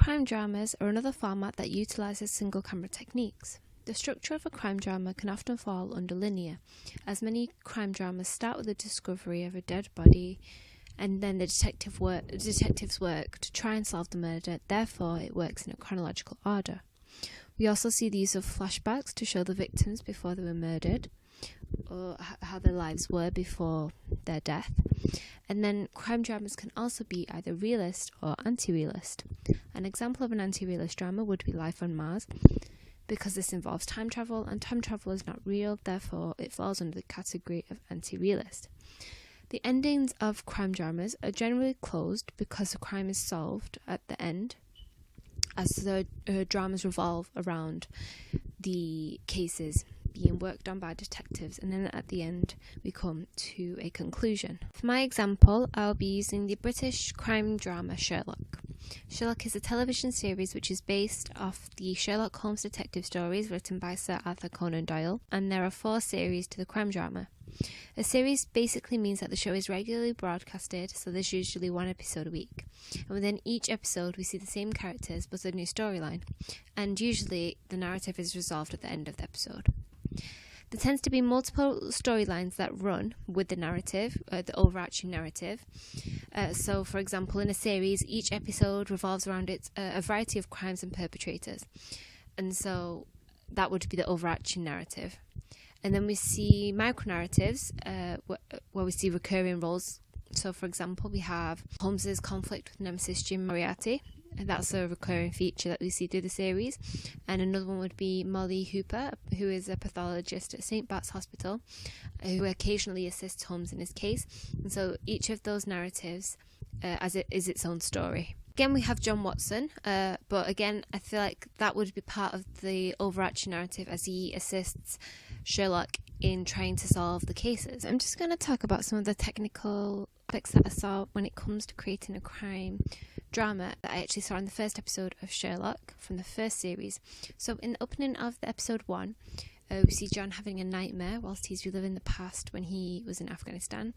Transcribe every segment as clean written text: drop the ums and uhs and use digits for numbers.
Crime dramas are another format that utilises single camera techniques. The structure of a crime drama can often fall under linear, as many crime dramas start with the discovery of a dead body and then the detectives work to try and solve the murder, therefore it works in a chronological order. We also see the use of flashbacks to show the victims before they were murdered, or how their lives were before their death. And then crime dramas can also be either realist or anti-realist. An example of an anti-realist drama would be Life on Mars, because this involves time travel, and time travel is not real, therefore it falls under the category of anti-realist. The endings of crime dramas are generally closed because the crime is solved at the end, as the dramas revolve around the cases being worked on by detectives, and then at the end we come to a conclusion. For my example, I'll be using the British crime drama Sherlock. Sherlock is a television series which is based off the Sherlock Holmes detective stories written by Sir Arthur Conan Doyle, and there are 4 series to the crime drama. A series basically means that the show is regularly broadcasted, so there's usually 1 episode a week. And within each episode we see the same characters but a new storyline, and usually the narrative is resolved at the end of the episode. There tends to be multiple storylines that run with the narrative, the overarching narrative. So, for example, in a series, each episode revolves around a variety of crimes and perpetrators. And so that would be the overarching narrative. And then we see micro-narratives, where we see recurring roles. So, for example, we have Holmes's conflict with Nemesis Jim Moriarty. And that's a recurring feature that we see through the series. And another one would be Molly Hooper, who is a pathologist at St. Bart's Hospital, who occasionally assists Holmes in his case. And so each of those narratives as it is its own story. Again, we have John Watson, but again, I feel like that would be part of the overarching narrative as he assists Sherlock in trying to solve the cases. I'm just going to talk about some of the technical aspects that I saw when it comes to creating a crime drama that I actually saw in the first episode of Sherlock from the first series. So in the opening of the episode 1, we see John having a nightmare whilst he's reliving the past when he was in Afghanistan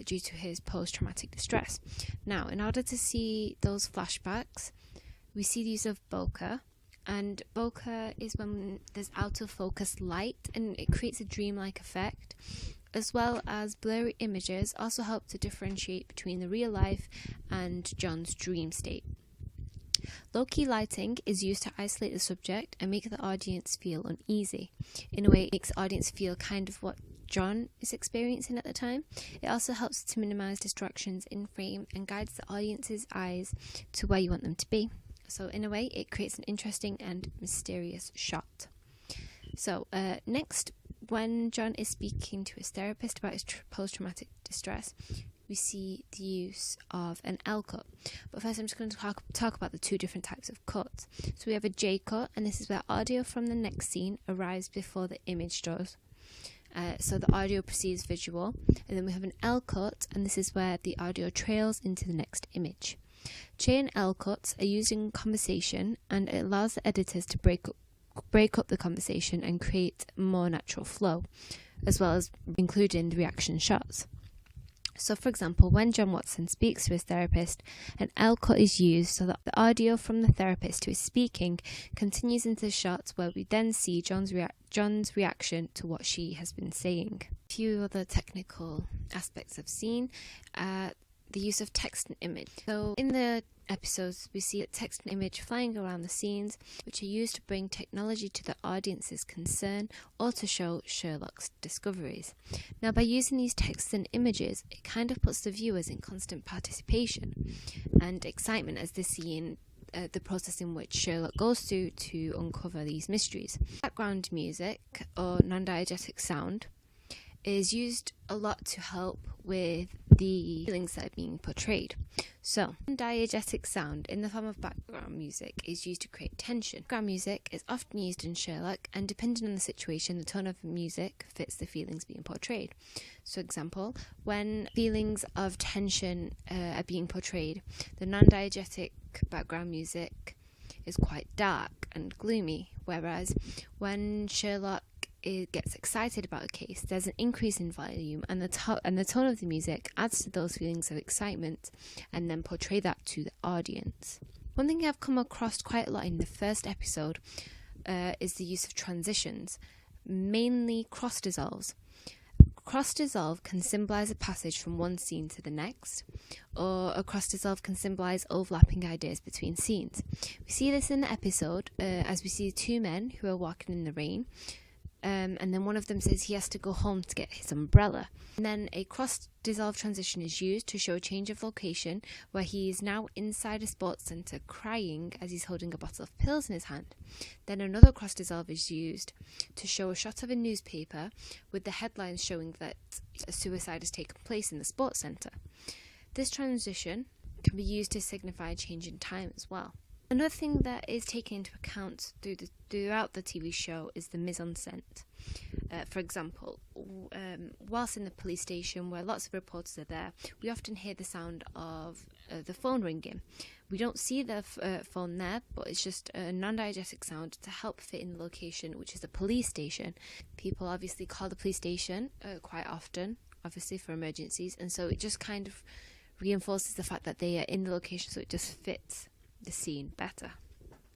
due to his post-traumatic distress. Now, in order to see those flashbacks, we see the use of bokeh, and bokeh is when there's out of focus light and it creates a dreamlike effect, as well as blurry images also help to differentiate between the real life and John's dream state. Low-key lighting is used to isolate the subject and make the audience feel uneasy. In a way, it makes the audience feel kind of what John is experiencing at the time. It also helps to minimise distractions in frame and guides the audience's eyes to where you want them to be. So in a way, it creates an interesting and mysterious shot. So next, when John is speaking to his therapist about his post-traumatic distress, we see the use of an L cut. But first I'm just going to talk about the 2 different types of cuts. So we have a J cut, and this is where audio from the next scene arrives before the image does. So the audio precedes visual. And then we have an L cut, and this is where the audio trails into the next image. J and L cuts are used in conversation, and it allows the editors to break up the conversation and create more natural flow, as well as including the reaction shots. So, for example, when John Watson speaks to his therapist, an L cut is used so that the audio from the therapist who is speaking continues into the shots where we then see John's reaction to what she has been saying. A few other technical aspects I've seen. The use of text and image. So in the episodes we see text and image flying around the scenes, which are used to bring technology to the audience's concern or to show Sherlock's discoveries. Now, by using these texts and images, it kind of puts the viewers in constant participation and excitement as they see in the process in which Sherlock goes through to uncover these mysteries. Background music, or non-diegetic sound, is used a lot to help with the feelings that are being portrayed. So, diegetic sound in the form of background music is used to create tension. Background music is often used in Sherlock, and depending on the situation, the tone of music fits the feelings being portrayed. So, example, when feelings of tension are being portrayed, the non-diegetic background music is quite dark and gloomy, whereas when Sherlock gets excited about a case, there's an increase in volume, and the tone of the music adds to those feelings of excitement and then portray that to the audience. One thing I've come across quite a lot in the first episode is the use of transitions, mainly cross dissolves. Cross dissolve can symbolise a passage from one scene to the next, or a cross dissolve can symbolise overlapping ideas between scenes. We see this in the episode as we see two men who are walking in the rain, and then one of them says he has to go home to get his umbrella. And then a cross-dissolve transition is used to show a change of location where he is now inside a sports centre crying as he's holding a bottle of pills in his hand. Then another cross-dissolve is used to show a shot of a newspaper with the headlines showing that a suicide has taken place in the sports centre. This transition can be used to signify a change in time as well. Another thing that is taken into account throughout the TV show is the mise-en-scène. For example, whilst in the police station where lots of reporters are there, we often hear the sound of the phone ringing. We don't see the phone there, but it's just a non-diegetic sound to help fit in the location, which is the police station. People obviously call the police station quite often, obviously for emergencies, and so it just kind of reinforces the fact that they are in the location, so it just fits the scene better.